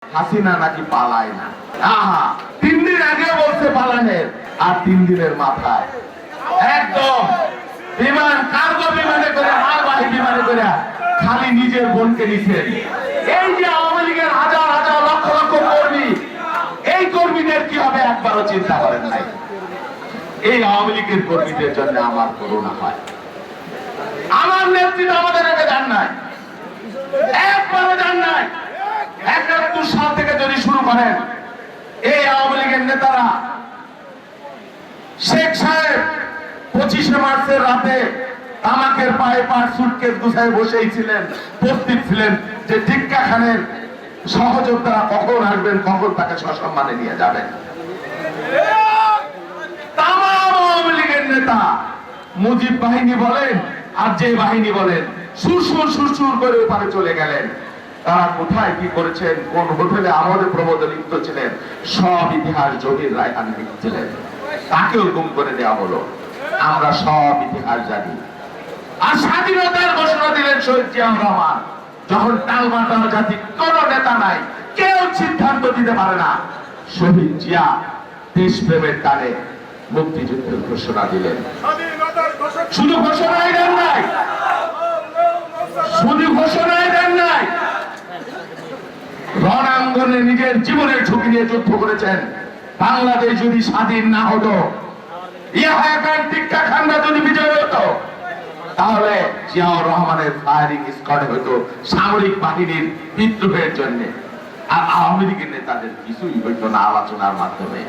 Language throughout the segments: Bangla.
হাসিনা নাকি পালায় না। আহা, 3 দিন আগে বলছে পালানের, আর 3 দিনের মাথায় একদম বিমান, কার্গো বিমানে করে, মালবাহী বিমানে করে খালি নিজের বোনকে নিছেন। এই যে আওয়ামী লীগের হাজার হাজার লক্ষ লক্ষ কর্মী, এই কর্মীদের কি হবে একবারও চিন্তা করেন নাই? এই আওয়ামী লীগের কর্মীদের জন্য আমার করুণা হয়। আমার নেতৃত্ব আমাদের রেখে যান নাই, একবারও যান নাই। 71 সাল থেকে যদি শুরু করেন, এই আওয়ামী লীগের নেতারা, শেখ সাহেব 25শে মার্চের রাতে তামাকের পায়ে পার সুটকেস গুছায় বসেই ছিলেন, প্রস্তুত ছিলেন যে টিক্কা খানের সহযোদ্ধারা কখন আসবেন, কখন তাকে সসম্মানে নিয়ে যাবেন। তামাম আওয়ামী লীগের নেতা, মুজিব বাহিনী বলেন আর যে বাহিনী বলেন, সুরসুর সুরসুর করে ওপারে চলে গেলেন। তারা কোথায় কি করেছেন, কোন হোটেলে আমাদের প্রমোদে লিপ্ত ছিলেন, সব ইতিহাস জহির রায়হান লিখছিলেন। তাকেও গুম করে দেওয়া হলো। আমরা সব ইতিহাস জানি। আর স্বাধীনতার ঘোষণা দিলেন শহীদ জিয়াউর রহমান, যখন টালমাটাল জাতি কোন নেতা নাই, কেউ সিদ্ধান্ত দিতে পারে না। শহীদ জিয়া দেশপ্রেমের টানে মুক্তিযুদ্ধের ঘোষণা দিলেন। শুধু ঘোষণাই দেন নাই, শুধু ঘোষণাই দেন নাই, রণাঙ্গনে নিজের জীবনের ঝুঁকি নিয়ে যুদ্ধ করেছেন। বাংলাদেশ যদি স্বাধীন না হতো, ইয়াহিয়া খান, টিক্কা খানরা যদি বিজয় হতো, তাহলে জিয়াউর রহমানের ফায়ারিং স্কোয়াড হতো সামরিক বাহিনীর বিদ্রোহের জন্য, আর আওয়ামী লীগের নেতাদের কিছুই হইতো না আলোচনার মাধ্যমে।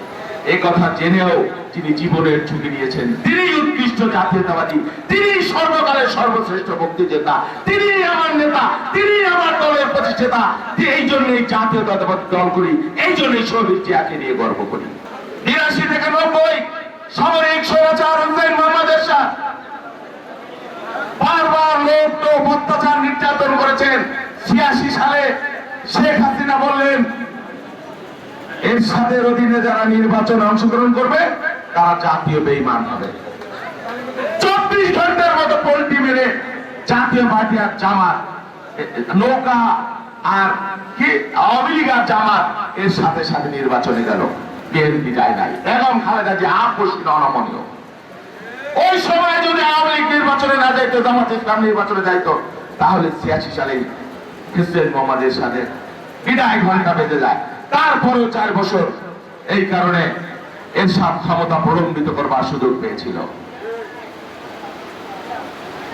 এই কথা জেনেও তিনি জীবনের ঝুঁকি নিয়েছেন। তিনি উৎকৃষ্ট জাতীয়তাবাদী, তিনি সর্বকালের সর্বশ্রেষ্ঠ মুক্তিযোদ্ধা, তিনি আমার নেতা, তিনি আমার দলের প্রতিষ্ঠাতা। এই জন্যই জাতীয়তাবাদী দল করি, এই জন্যই শহীদ জিয়াকে নিয়ে গর্ব করি। 82 থেকে 90 সামরিক স্বৈরাচার হুসেইন মোহাম্মদ এরশাদ বারবার লোক তো অত্যাচার নির্যাতন করেছেন। 86 সালে শেখ হাসিনা বললেন, এরশাদের অধীনে যারা নির্বাচনে অংশগ্রহণ করবে তারা জাতীয় বেঈমান হবে। 24 ঘন্টার মতো পোল্টি মেরে জাতীয় পার্টি আর জামাত, নৌকা আর কি আওয়ামী লীগ আর জামাত এর সাথে সাথে নির্বাচনে গেল, বিএনপি যায় নাই। বেগম খালেদা জিয়া আপসীন অনমনীয়। ওই সময় যদি আওয়ামী লীগ নির্বাচনে না যাইতো, জামাত ইসলাম নির্বাচনে যাইতো, তাহলে 86 সালে হুসেইন মোহাম্মদ এরশাদের বিদায় ঘন্টা বেজে যায়। তারপরেও 4 বছর এই কারণে এরশাদ ক্ষমতা প্রলম্বিত করবার সুযোগ পেয়েছিল।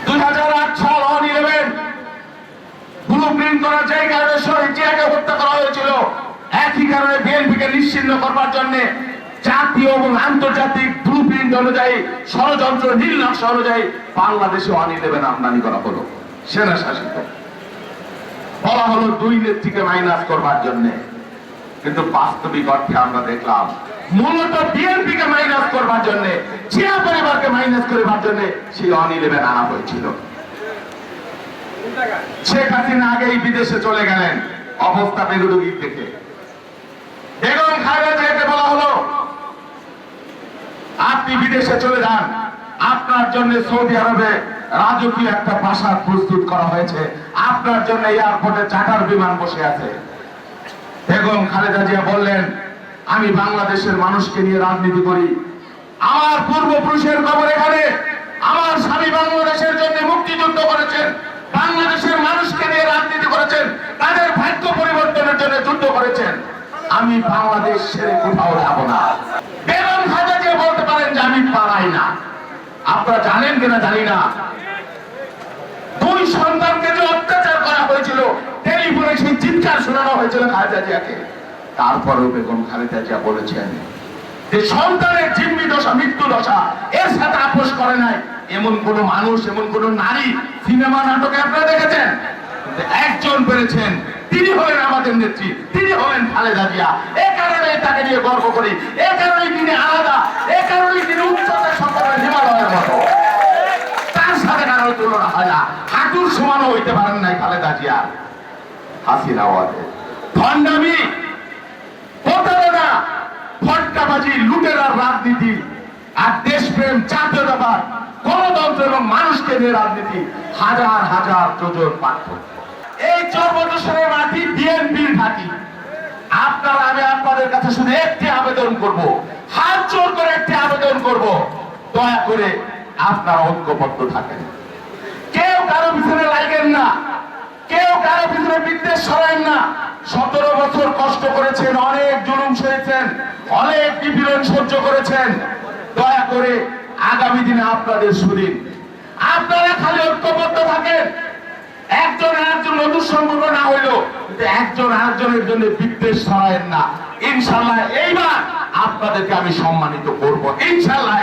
2008 সাল 11 ব্লুপ্রিন্ট করা যে কারণে শহীদ জিয়াকে হত্যা করা হয়েছিল, একই কারণে বিএনপিকে নিশ্চিহ্ন করবার জন্য জাতীয় এবং আন্তর্জাতিক ব্লুপ্রিন্ট অনুযায়ী, ষড়যন্ত্র নীল নকশা অনুযায়ী বাংলাদেশে 11 আমদানি করা হলো, সেনা শাসিত। বলা হলো 2 নেত্রীকে মাইনাস করবার জন্য, কিন্তু বাস্তবিক অর্থে আমরা দেখলাম মূলত বিএনপিকে মাইনাস করবার জন্য, জিয়া পরিবারকে মাইনাস করবার জন্য সেই 11 আনা হয়েছিল। শেখ হাসিনা আগেই বিদেশে চলে গেলেন অবস্থা বেগরুগি দেখে। বেগম খালেদা জিয়াকে বলা হলো, আপনি বিদেশে চলে যান, আপনার জন্য সৌদি আরবে রাজকীয় একটা প্রাসাদ প্রস্তুত করা হয়েছে, আপনার জন্য এয়ারপোর্টে চার্টার বিমান বসে আছে। বেগম খালেদা জিয়া বললেন, আমি বাংলাদেশের মানুষকে নিয়ে রাজনীতি করি, আমার পূর্বপুরুষের কবর এখানে, আমার স্বামী বাংলাদেশের জন্য মুক্তিযুদ্ধ করেছেন, বাংলাদেশের মানুষকে নিয়ে রাজনীতি করেছেন, তাদের ভাগ্য পরিবর্তনের জন্য যুদ্ধ করেছেন, আমি বাংলাদেশ ছেড়ে কোথাও যাব না। বেগম খালেদা জিয়া বলতে পারেন যে আমি পালাই না। আপনারা জানেন কিনা জানি না, 2 সন্তানকে যে অত্যাচার করা হয়েছিল, টেলিফোনে সেই চিৎকার শোনানো হয়েছিল খালেদা জিয়াকে। তারপরেও বেগম খালেদা জিয়া বলেছেন যে সন্তানের জিম্মি দশা, মৃত্যু দশা এর সাথে আপোষ করে নাই। এমন কোন মানুষ, এমন কোন নারী সিনেমা নাটকে আপনারা দেখেছেন? একজন পেরেছেন, তিনি হলেন আমাদের নেত্রী, তিনি হলেন খালেদা জিয়া। এ কারণে তাকে নিয়ে গর্ব করি, এ কারণেই তিনি আলাদা, এ কারণেই তিনি উচ্চতা সম্পর্কে হিমালয়ের মতো, তার সাথে কারো তুলনা হয় না। হাঁটুর সমানও হইতে পারেন নাই খালেদা জিয়া। হাসিনা ওয়াদে ভণ্ডামি, প্রতারণা, ফটকাবাজি, লুটেরার রাজনীতি আর দেশপ্রেম, জাতীয়তাবাদ, গণতন্ত্র এবং মানুষকে নিয়ে রাজনীতি, হাজার হাজার যোজন পার্থক্য। এই 14 বছরের মাটি বিএনপির ঘাঁটি। আপনারা, আমি আপনাদের কাছে শুধু একটি আবেদন করব, হাত জোর করে একটি আবেদন করব, দয়া করে আপনারা ঐক্যবদ্ধ থাকেন। কেউ কারো পিছনে লাগেন না, কেউ কারো পিছনে বিদ্বেষ ছড়ায়েন না। 17 বছর কষ্ট করেছেন, অনেক জুলুম সয়েছেন, অনেক নিপীড়ন সহ্য করেছেন। দয়া করে আগামী দিনে আপনাদের সুদিন, আপনারা খালি ঐক্যবদ্ধ থাকেন। একজন আরেকজন নতুন সম্পর্ক না হইল, কিন্তু একজন আরেকজনের জন্য বিদ্বেষ ছড়ায়েন না। ইনশাআল্লাহ এইবার আপনাদেরকে আমি সম্মানিত করব, ইনশাআল্লাহ।